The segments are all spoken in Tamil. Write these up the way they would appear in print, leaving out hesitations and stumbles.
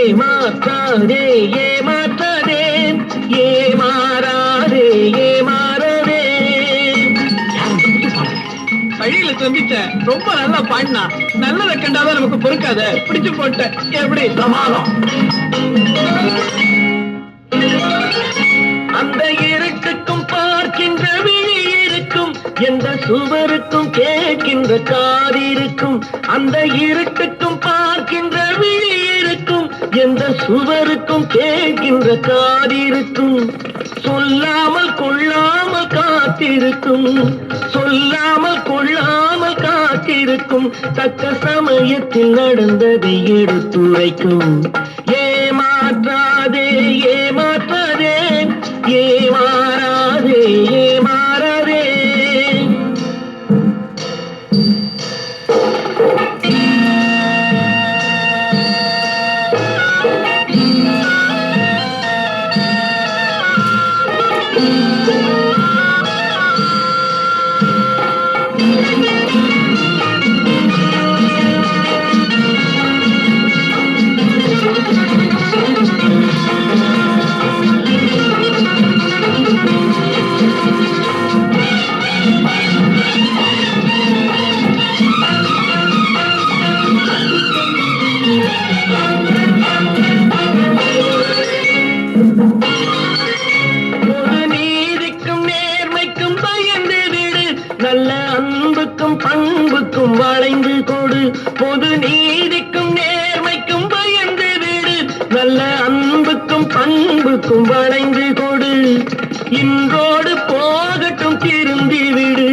ஏமாற்றாதே ஏமாற்றாதே ஏமாறாதே ஏமாறதே. வழியில சந்திச்ச ரொம்ப நல்லா பாடினா, நல்லதை கண்டாதான் நமக்கு பொறுக்காத, பிடிச்சு போட்ட. எப்படி சமாளம்? அந்த இருட்டுக்கும் பார்க்கின்ற விழி இருக்கும், எந்த சுவருக்கும் கேட்கின்ற காது இருக்கும். அந்த இருட்டுக்கும் பார்க்கின்ற விழி இருக்கும், எந்த சுவருக்கும் கேட்கின்ற காது இருக்கும். சொல்லாமல் கொள்ளாமல் காத்திருக்கும், சொல்லாமல் கொள்ளாமல் காத்திருக்கும். தக்க சமயத்தில் நடந்ததை எடுத்துரைக்கும். ஏமாற்றாதே ஏமாற்றாதே ஏமாறாதே ஏமாறாதே. நல்ல அன்புக்கும் பண்புக்கும் வளைந்து கொடு. பொது நீதிக்கும் நேர்மைக்கும் பயந்து விடு. நல்ல அன்புக்கும் பண்புக்கும் வளைந்து கொடு. இன்றோடு போகட்டும் திருந்தி விடு,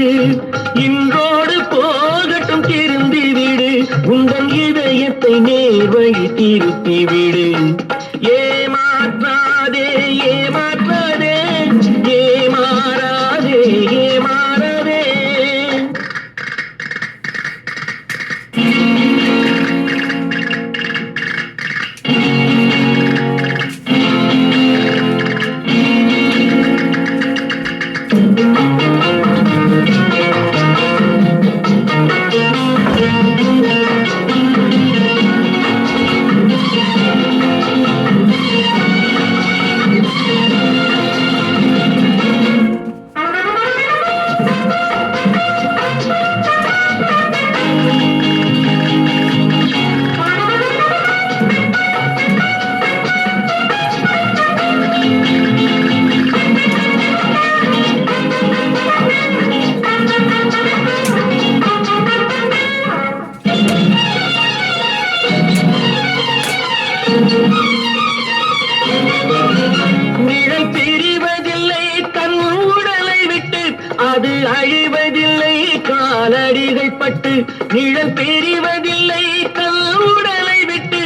இன்றோடு போகட்டும் திருந்தி விடு. உங்கள் இதயத்தை நேர்வழி திருப்பி விடு. ஏமாற்றாதே ஏமாற்றாதே ஏமாறாதே ஏமாறதே. நிழல் பிரிவதில்லை தன் உடலை விட்டு, அது அழிவதில்லை காலடிகள் பட்டு. நிழல் பிரிவதில்லை தன் உடலை விட்டு,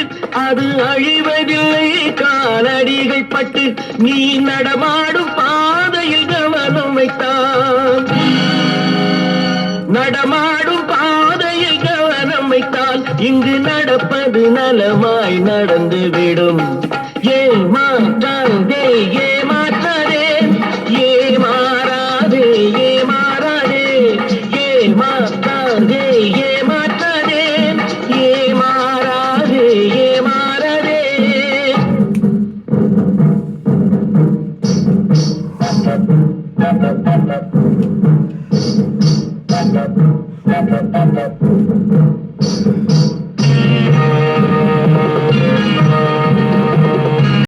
அது அழிவதில்லை காலடிகள் பட்டு. நீ நடமாடும் பாதையில் கவனம் வைத்தான், நடமாடும் பாதையில் கவனம் வைத்தால் இங்கு நடப்பது நலமாய் நடந்துவிடும். ஏமாற்றாதே ஏமாற்றாதே ஏமாறாதே ஏமாறாதே ஏமாற்றாதே ஏமாற்றாதே ஏமாறாதே ஏமாறதே.